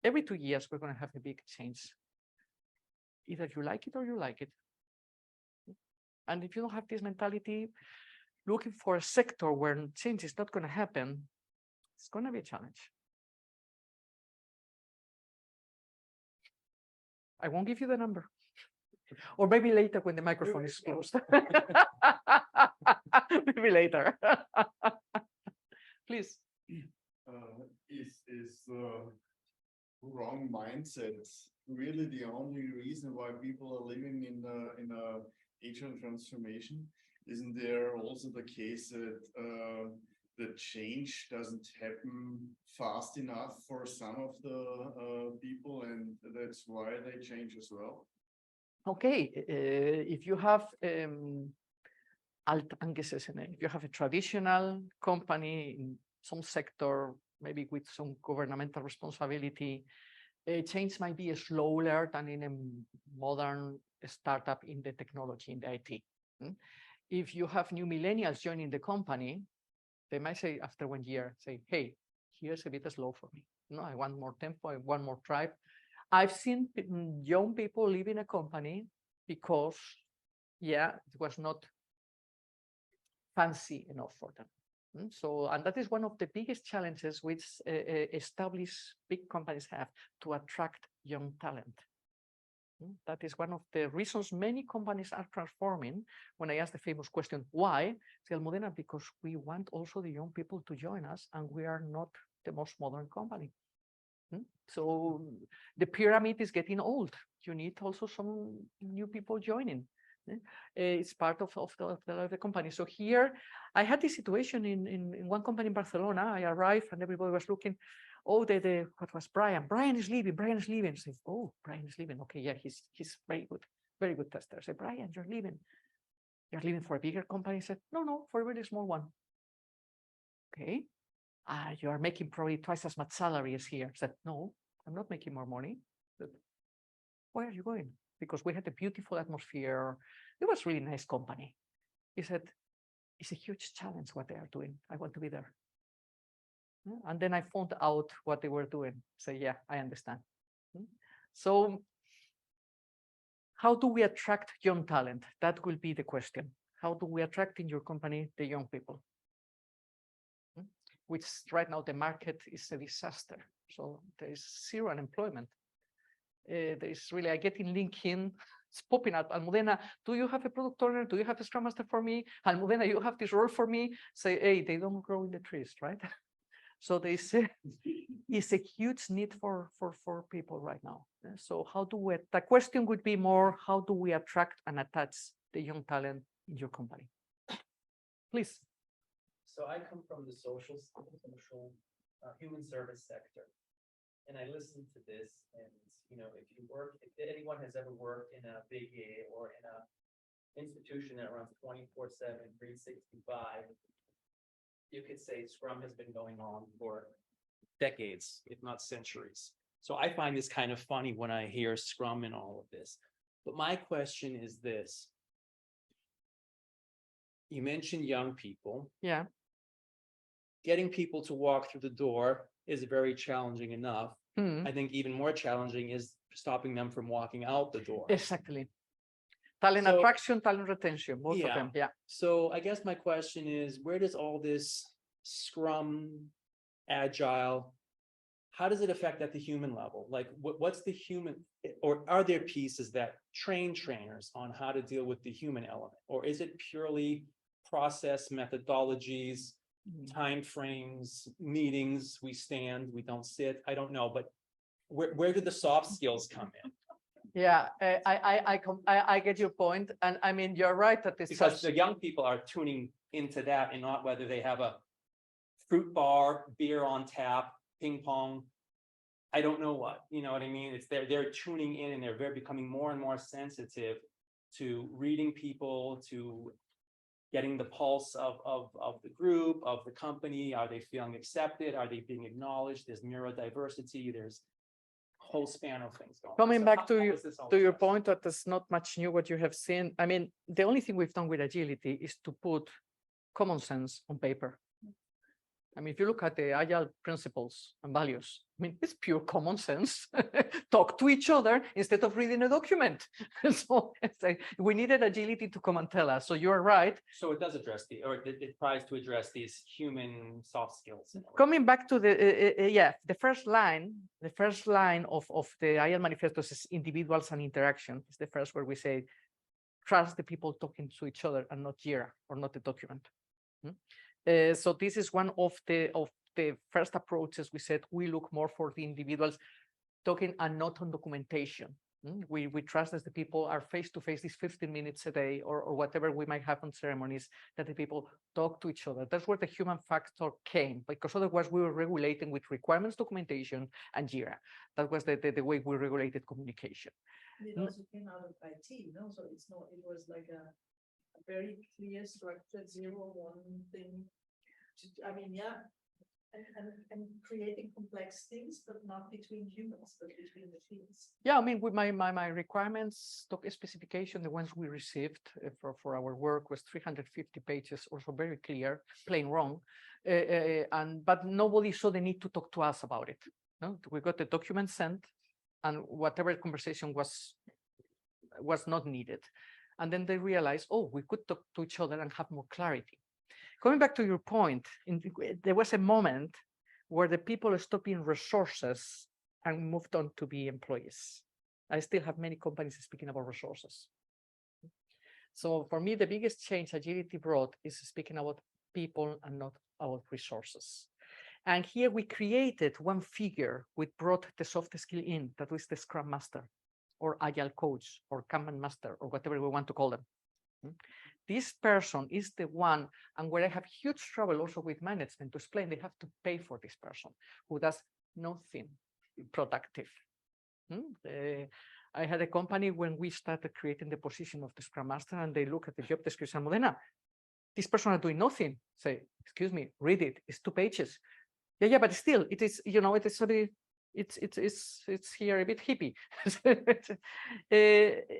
Every 2 years, we're going to have a big change. Either you like it or you like it. And if you don't have this mentality, looking for a sector where change is not going to happen, it's going to be a challenge. I won't give you the number. Or maybe later when the microphone is closed. Maybe later. Please. Is wrong mindset really the only reason why people are living in a agile transformation? Isn't there also the case that the change doesn't happen fast enough for some of the people, and that's why they change as well? Okay, if you have if you have a traditional company in some sector, maybe with some governmental responsibility, change might be slower than in a modern startup in the technology, in the IT. If you have new millennials joining the company, they might say after 1 year, say, hey, here's a bit slow for me. No, I want more tempo, I want more drive. I've seen young people leaving a company because, yeah, it was not fancy enough for them. So, and that is one of the biggest challenges which established big companies have to attract young talent. That is one of the reasons many companies are transforming. When I ask the famous question, why? Say, Almudena, because we want also the young people to join us, and we are not the most modern company. So the pyramid is getting old. You need also some new people joining. It's part of the company. So here, I had this situation in one company in Barcelona. I arrived and everybody was looking. Oh, what was Brian? Brian is leaving. Brian is leaving. I said, oh, Brian is leaving. Okay, yeah, he's very good tester. I said, Brian, you're leaving. You're leaving for a bigger company. I said, no, for a very small one. Okay. You are making probably twice as much salary as here. I said, no, I'm not making more money. Said, where are you going? Because we had a beautiful atmosphere. It was really nice company. He said, it's a huge challenge what they are doing. I want to be there. And then I found out what they were doing. So yeah, I understand. So how do we attract young talent? That will be the question. How do we attract in your company the young people? Which right now the market is a disaster. So there is zero unemployment. There is really, I get in LinkedIn, it's popping up. Almudena, do you have a product owner? Do you have a Scrum Master for me? Almudena, you have this role for me? Say, hey, they don't grow in the trees, right? So they say it's a huge need for people right now. So how do we, the question would be more, how do we attract and attach the young talent in your company? Please. So I come from the social human service sector, and I listen to this, and if anyone has ever worked in a big A or in a institution that runs 24/7, 365, you could say Scrum has been going on for decades, if not centuries. So I find this kind of funny when I hear Scrum and all of this. But my question is this. You mentioned young people. Yeah. Getting people to walk through the door is very challenging enough. I think even more challenging is stopping them from walking out the door. Exactly. Talent So- attraction, talent retention, both of Yeah. them. Yeah. So I guess my question is, where does all this Scrum, Agile, how does it affect at the human level? Like, what's the human, or are there pieces that train trainers on how to deal with the human element? Or is it purely process, methodologies, timeframes, meetings, we stand, we don't sit? I don't know, but where do the soft skills come in? Yeah, I get your point, and I mean you're right that this Because the young people are tuning into that and not whether they have a fruit bar, beer on tap, ping pong. I don't know what, you know what I mean? It's they're tuning in and they're becoming more and more sensitive to reading people, to getting the pulse of the group, of the company. Are they feeling accepted? Are they being acknowledged? There's neurodiversity, there's a whole span of things going on. Coming So back how to is this all your addressed? point that there's not much new what you have seen. I mean, the only thing we've done with agility is to put common sense on paper. I mean, if you look at the agile principles and values, I mean, it's pure common sense. Talk to each other instead of reading a document. So it's like, we needed agility to come and tell us. So you're right. So it does address it tries to address these human soft skills. in a way. Coming back to the first line of the Agile manifesto is individuals and interaction. It's the first where we say, trust the people talking to each other and not Jira or not the document. So this is one of the first approaches. We said we look more for the individuals talking and not on documentation. We trust that the people are face to face these 15 minutes a day or whatever we might have on ceremonies, that the people talk to each other. That's where the human factor came, because otherwise we were regulating with requirements documentation and Jira. That was the way we regulated communication. It also came out of IT, no? So it's not, it was like a very clear structured 0-1 thing. I mean, yeah, and creating complex things, but not between humans, but between machines. Yeah, I mean, with my requirements doc specification, the ones we received for our work was 350 pages, also very clear, plain wrong, but nobody saw the need to talk to us about it. No, we got the document sent, and whatever conversation was not needed. And then they realized, oh, we could talk to each other and have more clarity. Coming back to your point, there was a moment where the people stopped being resources and moved on to be employees. I still have many companies speaking about resources. So for me, the biggest change agility brought is speaking about people and not about resources. And here we created one figure which brought the soft skill in, that was the Scrum Master or Agile Coach or Kanban Master or whatever we want to call them. This person is the one, and where I have huge trouble also with management to explain, they have to pay for this person who does nothing productive. I had a company when we started creating the position of the Scrum Master, and they look at the job description, Almudena, this person is doing nothing. Say, excuse me, read it. It's 2 pages. Yeah, but still, it is, you know, it is sort of, it's here a bit hippie.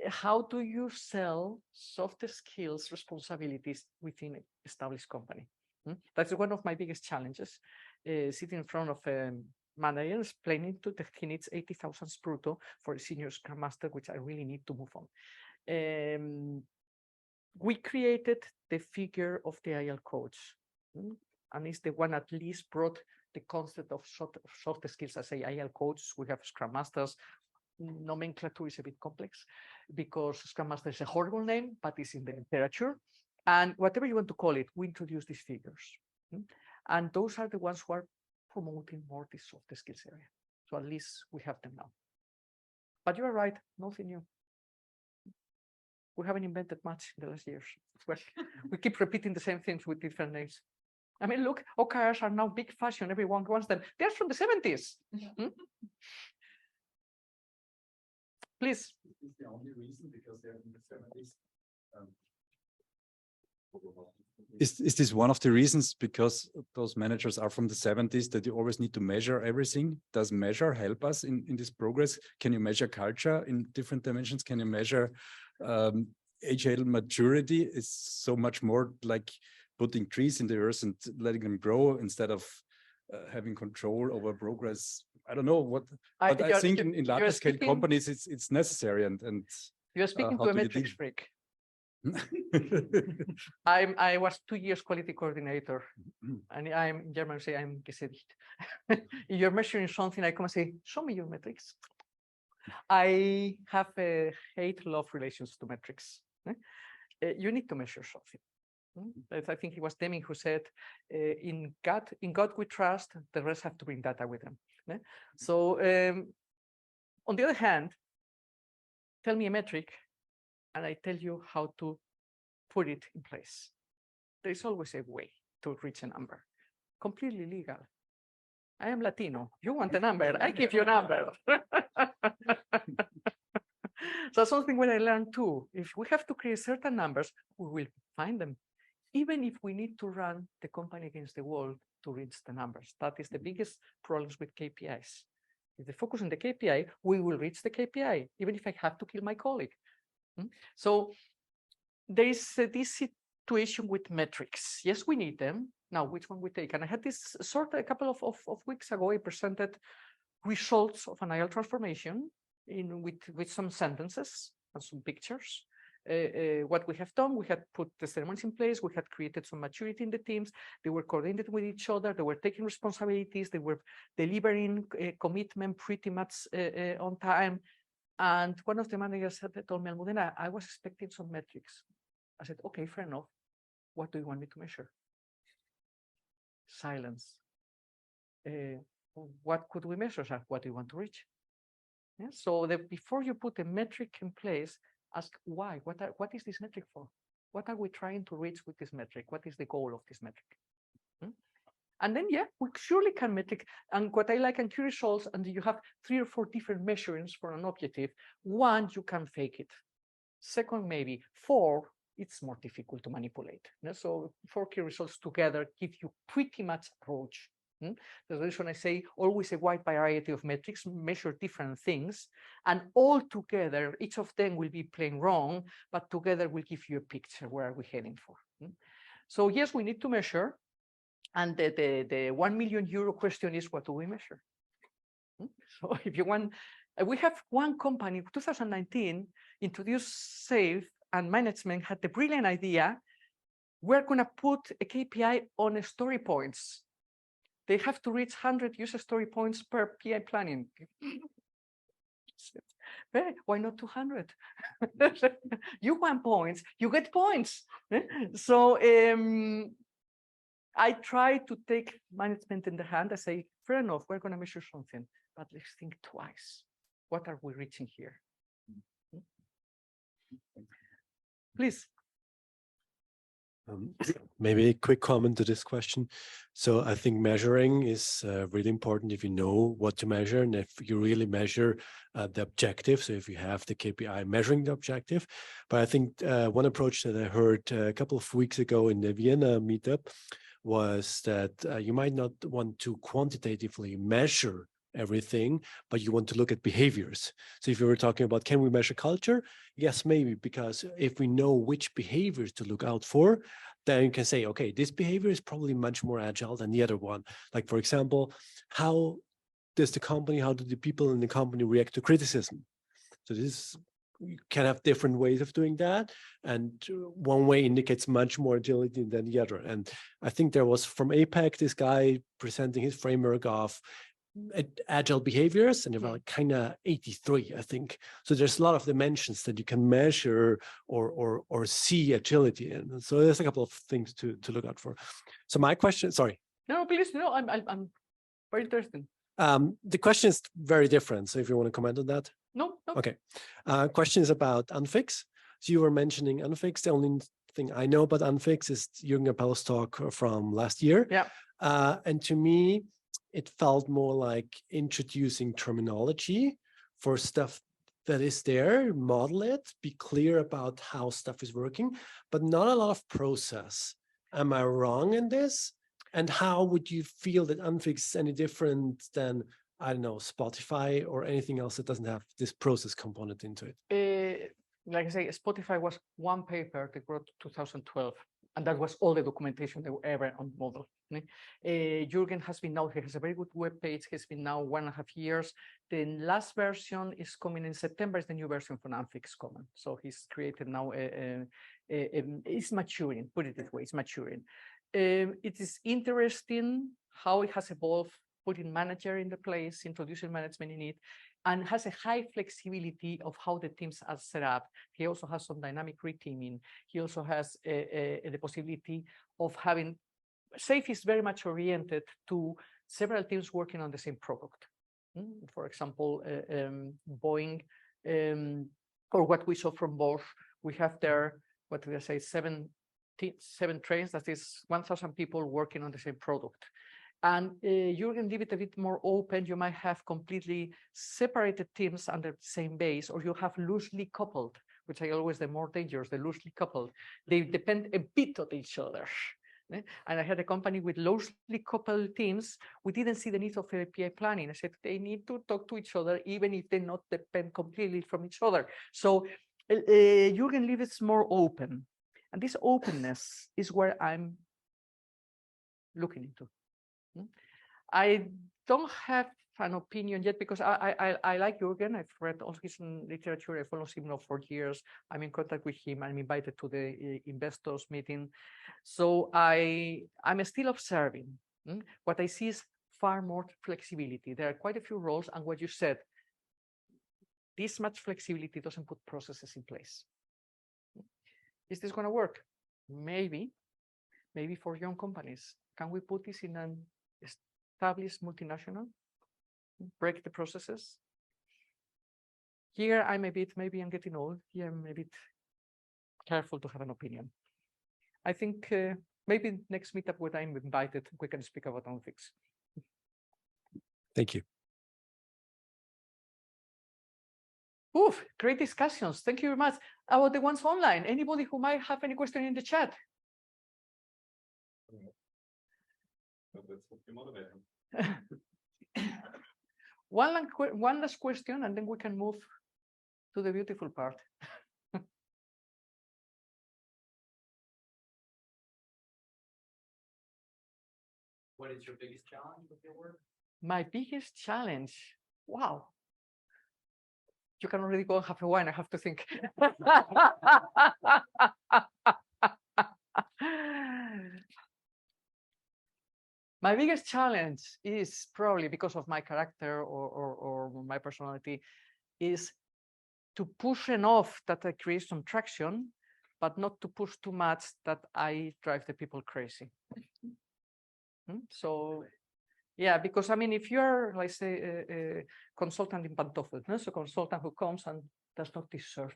How do you sell soft skills responsibilities within an established company? That's one of my biggest challenges. Sitting in front of manager explaining to that he needs 80,000 brutto for a senior Scrum Master, which I really need to move on. We created the figure of the Agile Coach, and it's the one at least brought the concept of soft skills. I say Agile Coach, we have Scrum Masters. Nomenclature is a bit complex because Scrum Master is a horrible name, but it's in the literature. And whatever you want to call it, we introduce these figures. And those are the ones who are promoting more this soft skills area. So at least we have them now. But you are right, nothing new. We haven't invented much in the last years. Well, we keep repeating the same things with different names. I mean, look, OKRs are now big fashion. Everyone wants them. They're from the 70s. Please. Is the only reason because they're in the 70s? Is this one of the reasons because those managers are from the 70s that you always need to measure everything? Does measure help us in this progress? Can you measure culture in different dimensions? Can you measure agile maturity? Is so much more like putting trees in the earth and letting them grow instead of having control over progress. I don't know what, but I think in larger scale companies, it's necessary. And you're speaking to a metrics freak. I was 2 years quality coordinator, and I'm in German say I'm Gesädigt. If you're measuring something, I come and say, show me your metrics. I have a hate-love relations to metrics. You need to measure something. I think it was Deming who said, in God we trust, the rest have to bring data with them. So on the other hand, tell me a metric and I tell you how to put it in place. There's always a way to reach a number, completely legal. I am Latino. You want a number, I give you a number. So something what I learned too, if we have to create certain numbers, we will find them, even if we need to run the company against the wall to reach the numbers. That is the biggest problems with KPIs. If they focus on the KPI, we will reach the KPI, even if I have to kill my colleague. So there is this situation with metrics. Yes, we need them. Now, which one we take? And I had this a couple of weeks ago, I presented results of an agile transformation with some sentences and some pictures. What we have done, we had put the ceremonies in place, we had created some maturity in the teams, they were coordinated with each other, they were taking responsibilities, they were delivering commitment pretty much on time. And one of the managers told me, Almudena, I was expecting some metrics. I said, okay, fair enough. What do you want me to measure? Silence. What could we measure? What do you want to reach? Yeah? So before you put a metric in place, ask why. What is this metric for? What are we trying to reach with this metric? What is the goal of this metric? And then, yeah, we surely can metric. And what I like in key results, and you have 3 or 4 different measurements for an objective. 1, you can fake it. 2, maybe. 4, it's more difficult to manipulate. So 4 key results together give you pretty much approach. The reason I say always a wide variety of metrics, measure different things, and all together, each of them will be plain wrong, but together will give you a picture where are we heading for. So yes, we need to measure. And the 1 million euro question is, what do we measure? So if you want, we have one company, 2019, introduced SAFe, and management had the brilliant idea, we're going to put a KPI on story points. They have to reach 100 user story points per PI planning. Why not 200? You want points, you get points. So I try to take management in the hand. I say, fair enough, we're going to measure something, but let's think twice. What are we reaching here? Please. Maybe a quick comment to this question. So I think measuring is really important if you know what to measure and if you really measure the objective. So if you have the KPI measuring the objective. But I think one approach that I heard a couple of weeks ago in the Vienna meetup was that you might not want to quantitatively measure everything, but you want to look at behaviors. So if you were talking about, can we measure culture? Yes, maybe, because if we know which behaviors to look out for, then you can say, okay, this behavior is probably much more agile than the other one. Like, for example, how do the people in the company react to criticism? So this, you can have different ways of doing that. And one way indicates much more agility than the other. And I think there was from APEC, this guy presenting his framework of agile behaviors, and there were like kind of 83, I think. So there's a lot of dimensions that you can measure or see agility in. So there's a couple of things to look out for. So my question, sorry. No, please, no, I'm very interested. The question is very different. So if you want to comment on that. No. Okay. Question is about Unfix. So you were mentioning Unfix. The only thing I know about Unfix is Jürgen Appel's talk from last year. Yeah. And to me, it felt more like introducing terminology for stuff that is there, model it, be clear about how stuff is working, but not a lot of process. Am I wrong in this? And how would you feel that Unfix is any different than, I don't know, Spotify or anything else that doesn't have this process component into it? Like I say, Spotify was one paper they wrote 2012. And that was all the documentation that were ever on the model. Jürgen has been now, he has a very good web page. He's been now 1.5 years. The last version is coming in September, is the new version for Amphix Common. So he's created now, it's maturing, put it this way, it's maturing. It is interesting how it has evolved, putting manager in the place, introducing management in it, and has a high flexibility of how the teams are set up. He also has some dynamic reteaming. He also has the possibility of having, SAFe is very much oriented to several teams working on the same product. For example, Boeing, or what we saw from Bosch, we have there, what did I say, seven trains, that is 1,000 people working on the same product. And you can leave it a bit more open. You might have completely separated teams under the same base, or you have loosely coupled, which are always the more dangerous, the loosely coupled. They depend a bit on each other. And I had a company with loosely coupled teams. We didn't see the need of API planning. I said, they need to talk to each other, even if they not depend completely from each other. So you can leave it more open. And this openness is where I'm looking into. I don't have an opinion yet because I like Jürgen. I've read all his literature. I follow him now for years. I'm in contact with him. I'm invited to the investors meeting. So I'm still observing. What I see is far more flexibility. There are quite a few roles, and what you said, this much flexibility doesn't put processes in place. Is this going to work? Maybe for young companies. Can we put this in an established multinational? Break the processes? Here I'm a bit, maybe I'm getting old. Here I'm a bit careful to have an opinion. I think maybe next meetup when I'm invited, we can speak about Amphix. Thank you. Oof, great discussions. Thank you very much. About the ones online, anybody who might have any question in the chat? One last question, and then we can move to the beautiful part. What is your biggest challenge with your work? My biggest challenge? Wow. You can already go and have a wine. I have to think. My biggest challenge is probably because of my character or my personality is to push enough that I create some traction, but not to push too much that I drive the people crazy. So, yeah, because I mean, if you're, like, say, a consultant in pantoffels, so a consultant who comes and does not disturb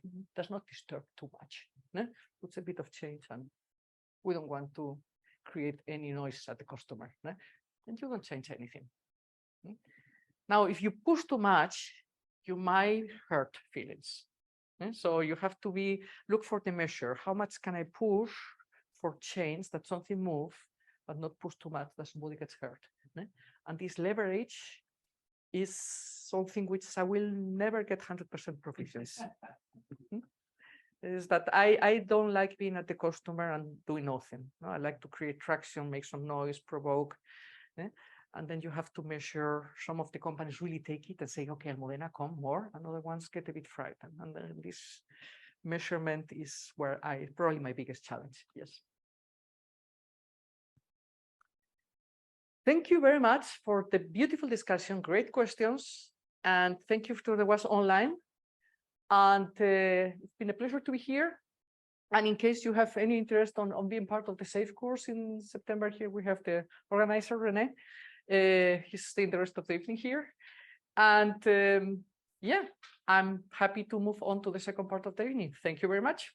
too much, puts a bit of change, and we don't want to create any noise at the customer, and you don't change anything. Now, if you push too much, you might hurt feelings. So you have to look for the measure. How much can I push for change, that something move, but not push too much that somebody gets hurt? And this leverage is something which I will never get 100% proficiency. Is that I don't like being at the customer and doing nothing. I like to create traction, make some noise, provoke. And then you have to measure. Some of the companies really take it and say, okay, Almudena, come more. And other ones get a bit frightened. And then this measurement is where probably my biggest challenge. Yes. Thank you very much for the beautiful discussion, great questions. And thank you to the ones online. And it's been a pleasure to be here. And in case you have any interest on being part of the SAFe course in September, here we have the organizer, Rene. He's staying the rest of the evening here. And yeah, I'm happy to move on to the second part of the evening. Thank you very much.